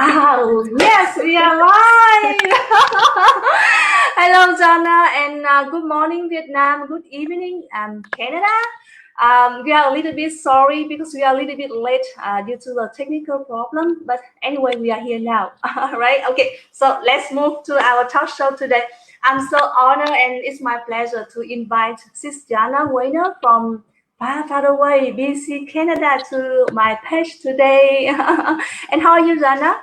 Wow, yes, we are live. Hello, Janna, and good morning, Vietnam. Good evening, Canada. We are a little bit sorry because we are a little bit late due to the technical problem. But anyway, we are here now. Right? Okay, so let's move to our talk show today. I'm so honored and it's my pleasure to invite sis Janna Werner from far away, BC, Canada to my page today. And how are you, Janna?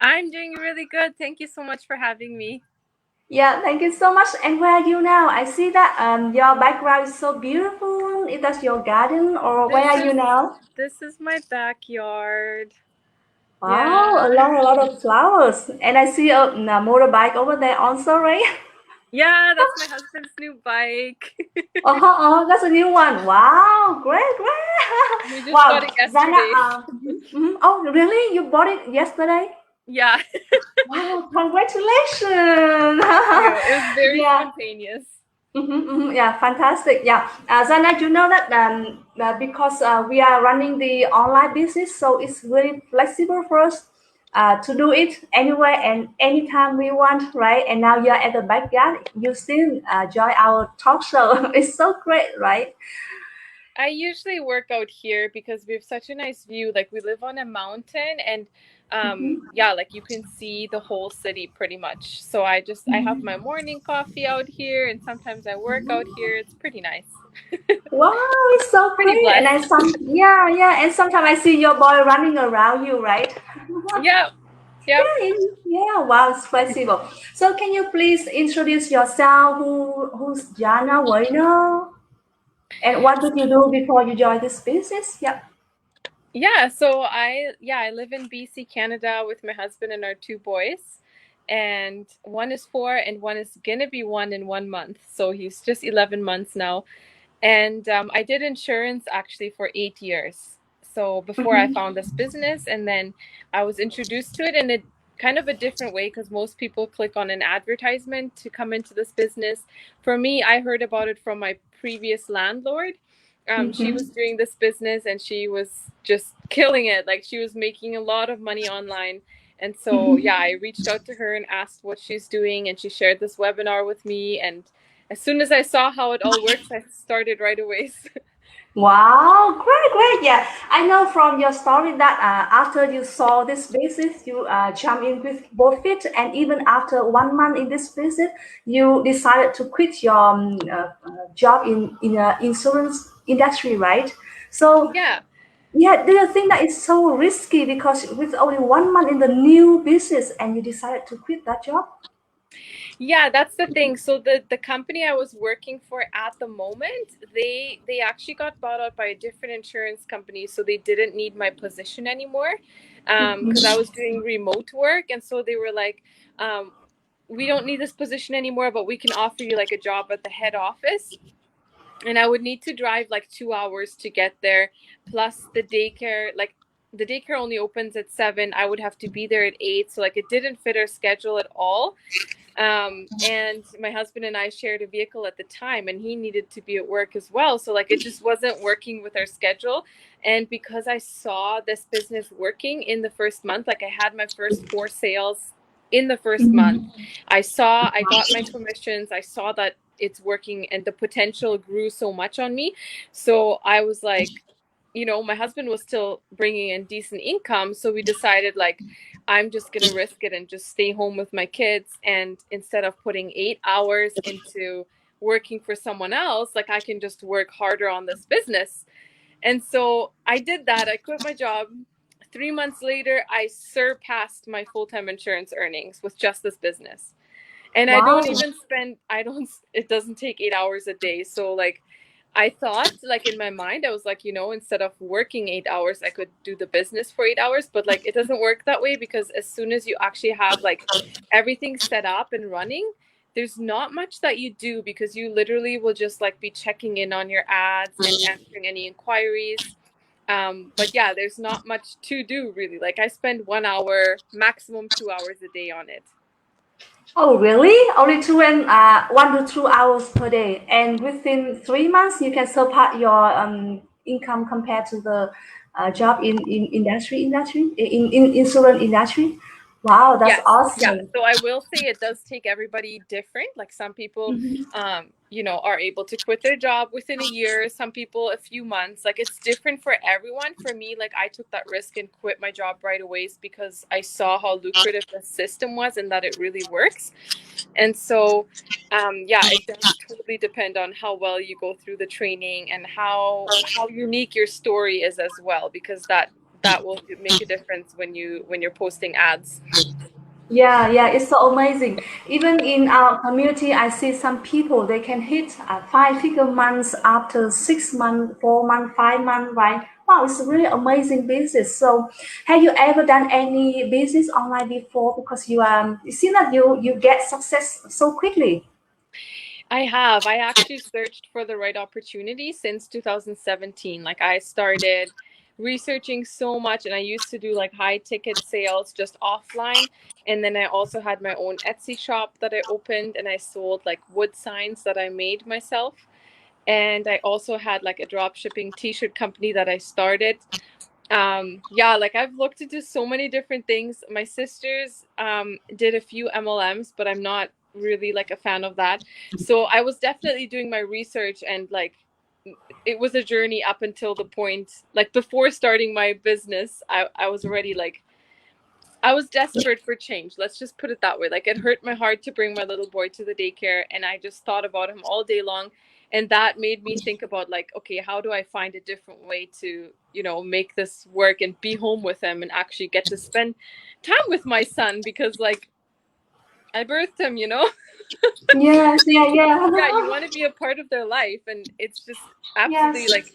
I'm doing really good. Thank you so much for having me. Yeah, thank you so much. And where are you now? I see that your background is so beautiful. Is that your garden or where This are you is now? this is my backyard. Wow, Yeah. a lot of flowers. And I see a motorbike over there also, right? Yeah, that's my husband's new bike. That's a new one. Wow, great, great. We just got Wow, it Zana, yesterday. oh, really? You bought it yesterday? Yeah. Wow, congratulations. Yeah, it was very Yeah. spontaneous. Yeah, fantastic. Yeah, Zana, you know that because we are running the online business, so it's really flexible for us to do it anywhere and anytime we want, right? And now you're at the backyard, you still join our talk show. It's so great, right? I usually work out here because we have such a nice view. Like we live on a mountain and yeah, like you can see the whole city pretty much. So I have my morning coffee out here and sometimes I work out here. It's pretty nice. Wow, it's so Pretty great. And blessed. I yeah, and sometimes I see your boy running around you, right? Yeah. Yep. Yeah, wow, it's flexible. So can you please introduce yourself? Who's Janna Werner? And what did you do before you joined this business? Yeah. I live in BC, Canada with my husband and our two boys. And one is 4 and one is gonna be 1 in 1 month. So he's just 11 months now. And I did insurance actually for 8 years. So before I Mm-hmm. found this business, and then I was introduced to it in a kind of a different way because most people click on an advertisement to come into this business. For me, I heard about it from my previous landlord. She was Mm-hmm. doing this business and she was just killing it. Like she was making a lot of money online. And so, yeah, I reached out to her and asked what she's doing, and she shared this webinar with me. And as soon as I saw how it all works, I started right away. Wow, great, great. Yeah, I know from your story that after you saw this business, you jump in with both feet, and even after 1 month in this business, you decided to quit your job in insurance industry, right? So, Yeah. yeah, do you think that it's so risky because with only 1 month in the new business and you decided to quit that job? Yeah, that's the thing. So the company I was working for at the moment, they actually got bought out by a different insurance company, so they didn't need my position anymore. Because I was doing remote work, and so they were like, we don't need this position anymore, but we can offer you like a job at the head office. And I would need to drive like 2 hours to get there, plus the daycare. Like the daycare only opens at 7. I would have to be there at 8, so like it didn't fit our schedule at all. And my husband and I shared a vehicle at the time, and he needed to be at work as well. So like it just wasn't working with our schedule. And because I saw this business working in the first month, like I had my first 4 sales in the first month. I got my commissions. I saw that it's working and the potential grew so much on me. So I was like, my husband was still bringing in decent income. So we decided, like, I'm just going to risk it and just stay home with my kids. And instead of putting 8 hours into working for someone else, like, I can just work harder on this business. And so I did that. I quit my job. 3 months later, I surpassed my full time insurance earnings with just this business. And Wow. it doesn't take 8 hours a day. So, like, I thought, like, in my mind, I was like, instead of working 8 hours, I could do the business for 8 hours. But, like, it doesn't work that way because as soon as you actually have, like, everything set up and running, there's not much that you do because you literally will just, like, be checking in on your ads and answering any inquiries. But yeah, there's not much to do really. Like, I spend 1 hour, maximum 2 hours a day on it. Oh, really? Only 1 to 2 hours per day, and within 3 months, you can surpass your income compared to the job in industry in insurance industry. Wow, that's Yes, yeah. awesome. So I will say it does take everybody different. Like some people, Mhm. are able to quit their job within a year. Some people a few months. Like it's different for everyone. For me, like I took that risk and quit my job right away because I saw how lucrative the system was and that it really works. And so, yeah, it does totally depend on how well you go through the training and how unique your story is as well, because that will make a difference when you're posting ads. Yeah, yeah, it's so amazing. Even in our community, I see some people they can hit five-figure months after 6 months, 4 months, 5 months, right? Wow, it's a really amazing business. So, have you ever done any business online before? Because you seem that you get success so quickly. I have. I actually searched for the right opportunity since 2017. Like I started researching so much and I used to do like high ticket sales just offline. And then I also had my own Etsy shop that I opened and I sold like wood signs that I made myself. And I also had like a drop shipping t-shirt company that I started. Yeah, like I've looked into so many different things. My sisters did a few MLMs, but I'm not really like a fan of that. So I was definitely doing my research, and like it was a journey up until the point, like before starting my business, I was already like I was desperate for change. Let's just put it that way. Like it hurt my heart to bring my little boy to the daycare, and I just thought about him all day long. And that made me think about like, okay, how do I find a different way to, make this work and be home with him and actually get to spend time with my son because like I birthed him. Yes, yeah, Yeah, you yeah. want to be a part of their life, and it's just absolutely Yes. like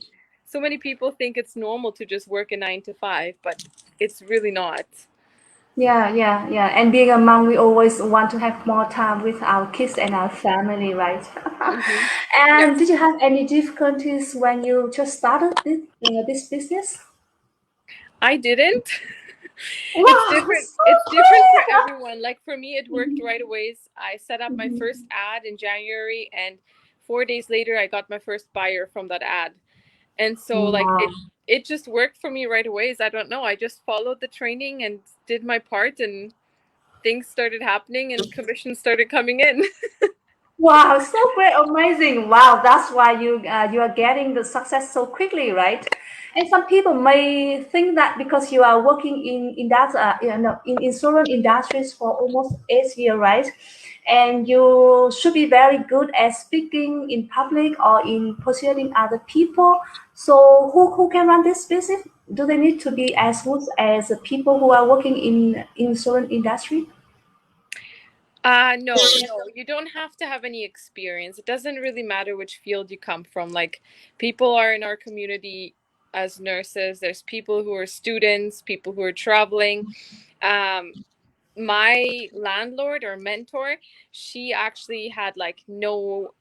so many people think it's normal to just work a 9 to 5, but it's really not. Yeah, yeah, yeah. And being a mom, we always want to have more time with our kids and our family, right? Hmm. And did Yes. you have any difficulties when you just started this business? I didn't. It's Wow, different. so It's different for quick! everyone. Like for me, it worked right away. I set up my first ad in January, and 4 days later, I got my first buyer from that ad. And so, like Wow. it just worked for me right away. I don't know. I just followed the training and did my part, and things started happening, and commissions started coming in. Wow, so great, amazing. Wow, that's why you are getting the success so quickly, right? And some people may think that because you are working in that in insurance industries for almost 8 years, right? And you should be very good at speaking in public or in persuading other people. So who can run this business? Do they need to be as good as the people who are working in insurance industry? No, no, you don't have to have any experience. It doesn't really matter which field you come from. Like, people are in our community as nurses. There's people who are students, people who are traveling. Um, my landlord or mentor, she actually had like no,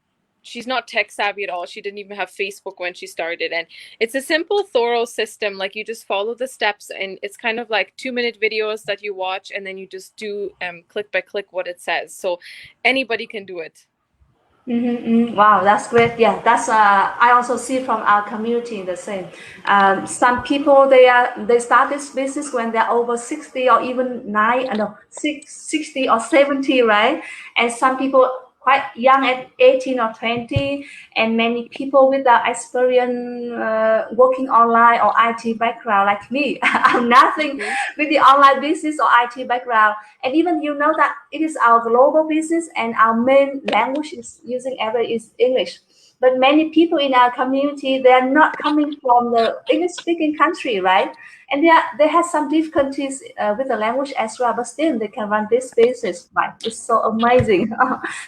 she's not tech savvy at all. She didn't even have Facebook when she started. And it's a simple, thorough system. Like you just follow the steps, and it's kind of like 2-minute videos that you watch, and then you just do click by click what it says. So anybody can do it. Mm-hmm. Wow, that's great. Yeah, that's I also see from our community the same. Some people they start this business when they're over 60 or even nine, no, 60 or 70, right? And some people quite young at 18 or 20, and many people with the experience working online or IT background like me. I'm nothing Hmm. with the online business or IT background. And even you know that it is our global business and our main language is using ever is English. But many people in our community, they are not coming from the English speaking country, right? And they have some difficulties with the language as well, but still they can run this business, right? It's so amazing.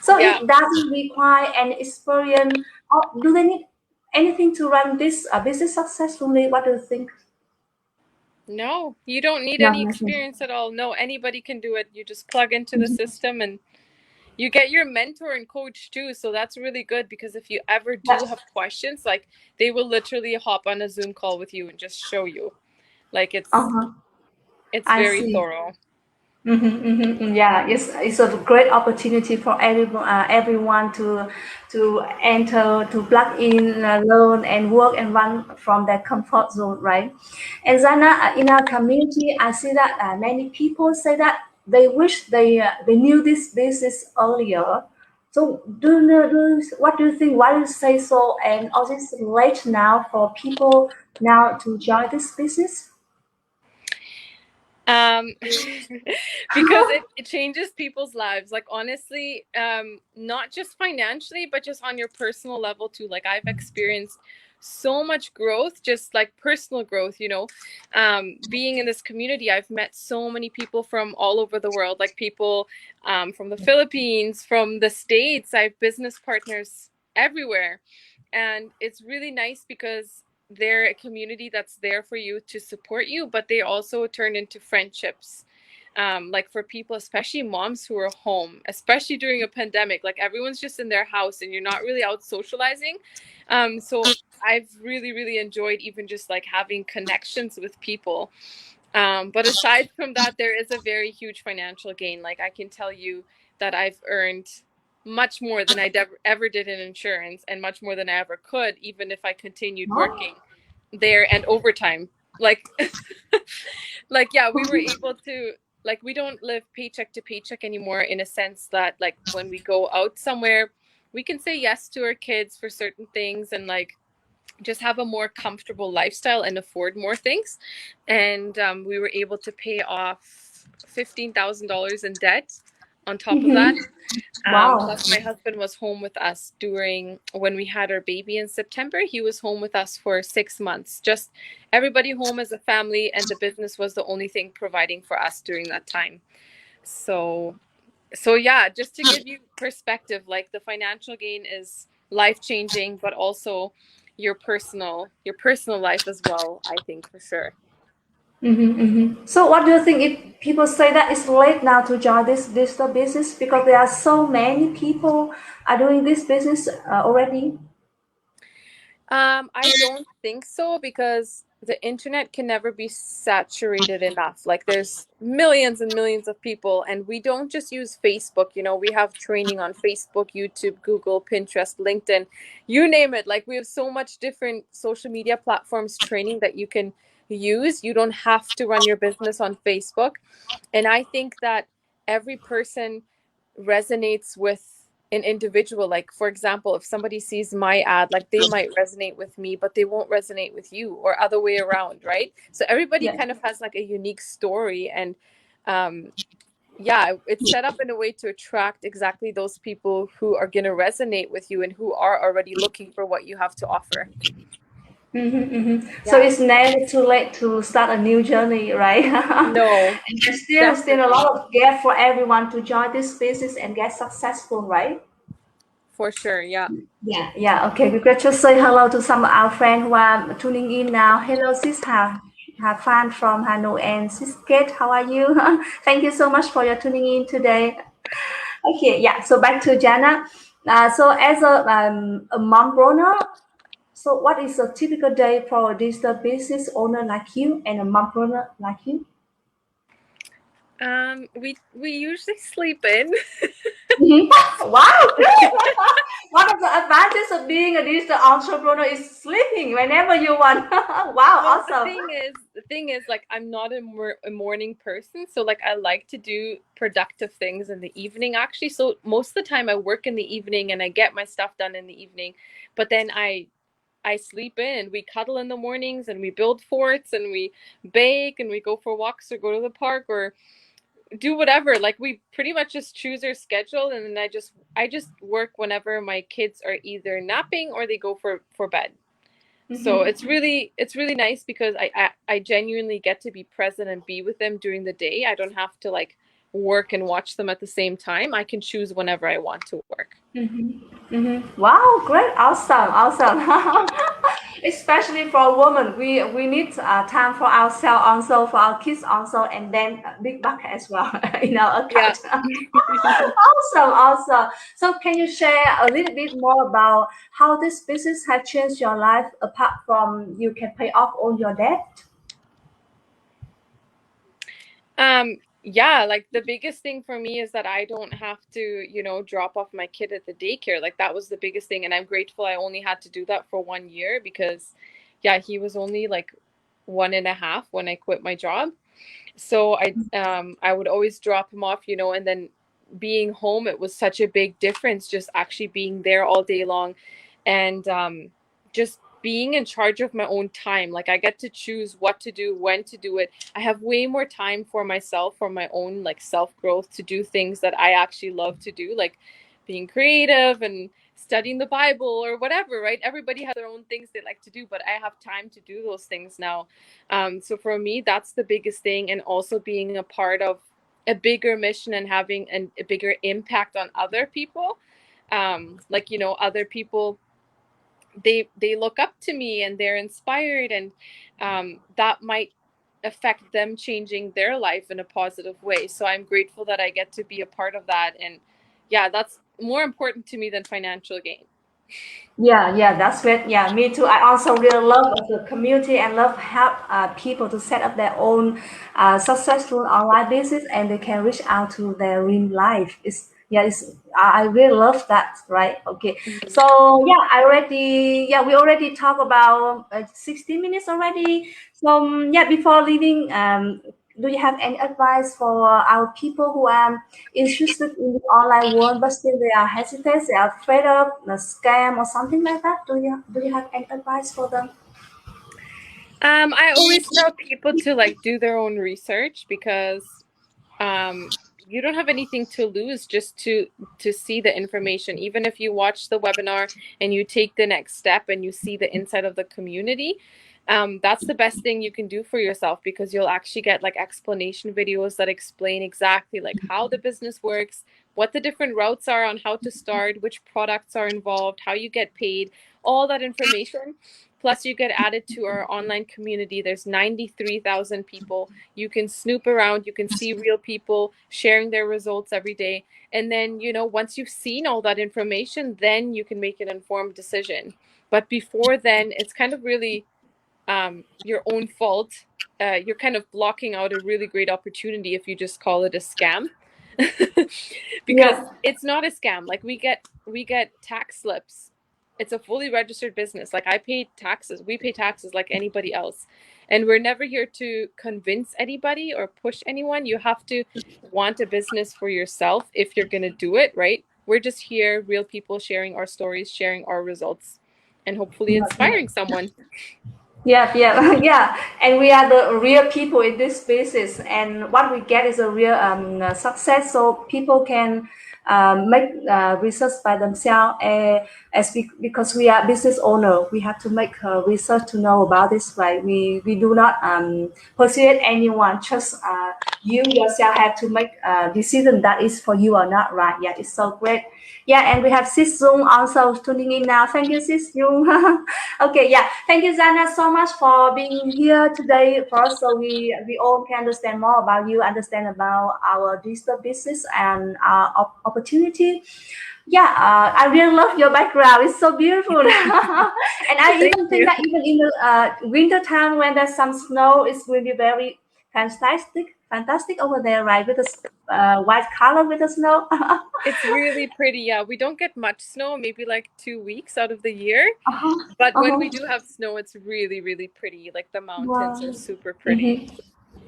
So Yeah. it doesn't require any experience. Or do they need anything to run this business successfully? What do you think? No, you don't need No, any nothing. experience at all. No, anybody can do it. You just plug into the system, and you get your mentor and coach too. So that's really good, because if you ever do Yes. have questions, like they will literally hop on a Zoom call with you and just show you. Like it's Uh-huh. it's I very see. thorough. Yeah, it's a great opportunity for everyone to enter, to plug in, learn, and work and run from their comfort zone, right? And Zana, in our community, I see that many people say that they wish they knew this business earlier. So, what do you think? Why do you say so? And also, it's late now for people now to join this business. um because it changes people's lives, like honestly, not just financially but just on your personal level too. Like I've experienced so much growth, just like personal growth, being in this community. I've met so many people from all over the world, like people from the Philippines, from the States. I have business partners everywhere, and it's really nice because they're a community that's there for you to support you, but they also turn into friendships. Like for people, especially moms who are home, especially during a pandemic, like everyone's just in their house and you're not really out socializing. So I've really, really enjoyed even just like having connections with people. But aside from that, there is a very huge financial gain. Like I can tell you that I've earned much more than I ever did in insurance, and much more than I ever could, even if I continued No? working there and overtime. Like, like yeah, we were able to, like, we don't live paycheck to paycheck anymore, in a sense that like when we go out somewhere, we can say yes to our kids for certain things, and like just have a more comfortable lifestyle and afford more things. And we were able to pay off $15,000 in debt on top of that. Wow. Plus, my husband was home with us during when we had our baby in September. He was home with us for 6 months. Just everybody home as a family, and the business was the only thing providing for us during that time. So, so yeah, just to give you perspective, like the financial gain is life changing, but also your personal life as well. I think for sure. So, what do you think if people say that it's late now to join this digital business because there are so many people are doing this business already? I don't think so, because the internet can never be saturated enough. Like there's millions and millions of people, and we don't just use Facebook. We have training on Facebook, YouTube, Google, Pinterest, LinkedIn, you name it. Like we have so much different social media platforms training that you can use. You don't have to run your business on Facebook. And I think that every person resonates with an individual. Like for example, if somebody sees my ad, like they might resonate with me but they won't resonate with you, or other way around, right? So everybody Yeah. kind of has like a unique story. And um yeah, it's set up in a way to attract exactly those people who are going to resonate with you and who are already looking for what you have to offer. So Yeah. it's never too late to start a new journey, right? No, And there's still a definitely. lot of gap for everyone to join this business and get successful, right? For sure. Yeah. Yeah, yeah. Okay, we could just say hello to some of our friends who are tuning in now. Hello, sis have fun from Hanoi, and sis Kate, how are you? Thank you so much for your tuning in today. Okay, yeah. So back to Jana. So as a mompreneur, so what is a typical day for a digital business owner like you and a mompreneur like you? We usually sleep in. Mhm. Wow, great! One of the advantages of being a digital entrepreneur is sleeping whenever you want. Wow, Well, the awesome. thing is, like I'm not a morning person, so like I like to do productive things in the evening actually. So most of the time I work in the evening and I get my stuff done in the evening, but then I sleep in and we cuddle in the mornings and we build forts and we bake and we go for walks or go to the park or do whatever. Like we pretty much just choose our schedule, and then I just work whenever my kids are either napping or they go for bed. So it's really nice because I genuinely get to be present and be with them during the day. I don't have to like work and watch them at the same time. I can choose whenever I want to work. Wow, great, awesome, awesome. Especially for a woman, we need time for ourselves also, for our kids also, and then a big bucket as well in our Yeah. account. Awesome, awesome. So can you share a little bit more about how this business has changed your life apart from you can pay off all your debt? yeah, like the biggest thing for me is that I don't have to, you know, drop off my kid at the daycare. Like that was the biggest thing. And I'm grateful I only had to do that for 1 year because, yeah, he was only like 1.5 when I quit my job. So I would always drop him off, you know, and then being home, it was such a big difference just actually being there all day long, and just being in charge of my own time. Like I get to choose what to do, when to do it. I have way more time for myself, for my own like self growth, to do things that I actually love to do, like being creative and studying the Bible or whatever, right? Everybody has their own things they like to do, but I have time to do those things now. So for me, that's the biggest thing. And also being a part of a bigger mission and having a bigger impact on other people. Like, you know, other people, they look up to me and they're inspired, and that might affect them changing their life in a positive way. So I'm grateful that I get to be a part of that. And yeah, that's more important to me than financial gain. Yeah, that's great. Yeah, me too. I also really love the community and love help people to set up their own successful online business and they can reach out to their real life. I really love that. Right? Okay. Mhm. So yeah, we already talked about 60 minutes already. So yeah, before leaving, do you have any advice for our people who are interested in the online world, but still they are hesitant, they are afraid of the scam or something like that? Do you have any advice for them? I always tell people to like do their own research because um, you don't have anything to lose just to see the information. Even if you watch the webinar and you take the next step and you see the inside of the community, that's the best thing you can do for yourself, because you'll actually get like explanation videos that explain exactly like how the business works, what the different routes are on how to start, which products are involved, how you get paid, all that information. Plus, you get added to our online community. There's 93,000 people. You can snoop around, you can see real people sharing their results every day. And then, you know, once you've seen all that information, then you can make an informed decision. But before then, it's kind of really your own fault. You're kind of blocking out a really great opportunity if you just call it a scam. Because Yeah, it's not a scam. Like we get tax slips. It's a fully registered business. Like I pay taxes. We pay taxes like anybody else. And we're never here to convince anybody or push anyone. You have to want a business for yourself if you're going to do it, right? We're just here, real people sharing our stories, sharing our results, and hopefully yeah. inspiring someone. Yeah, yeah, and we are the real people in this business, and what we get is a real success. So people can make research by themselves, because we are business owner. We have to make research to know about this, right? We do not persuade anyone. Just you yourself have to make a decision that is for you or not, right? Yeah, it's so great. Yeah, and we have Sis Jung also tuning in now. Thank you, Sis Jung. Okay, yeah. Thank you, Janna, so much for being here today for us, so we all can understand more about you, understand about our digital business and opportunity. Yeah, I really love your background. It's so beautiful, and I Thank even think you. that even in the winter time when there's some snow, it will be very fantastic over there, right? With the white color with the snow. It's really pretty. Yeah, we don't get much snow, maybe like 2 weeks out of the year. Uh-huh, But when we uh-huh. do have snow, it's really, really pretty. Like the mountains are Wow. super pretty. Mhm.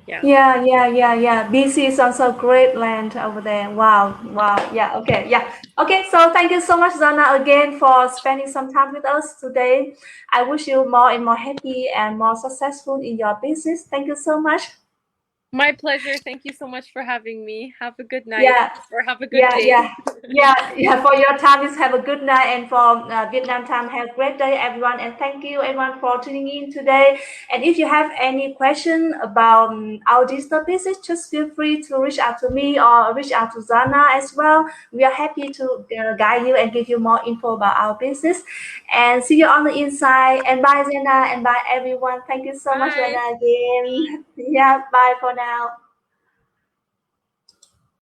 Yeah. Yeah. BC is also great land over there. Wow. Yeah, okay, yeah. Okay, so thank you so much, Zana, again for spending some time with us today. I wish you more and more happy and more successful in your business. Thank you so much. My pleasure. Thank you so much for having me. Have a good night Yeah, or have a good Yeah, day. yeah, yeah. For your time, is have a good night, and for Vietnam time, have a great day, everyone. And thank you, everyone, for tuning in today. And if you have any question about our digital business, just feel free to reach out to me or reach out to Zana as well. We are happy to guide you and give you more info about our business. And see you on the inside. And bye, Zana, and bye, everyone. Thank you so much, Bye. Zana, again. Yeah, bye for now.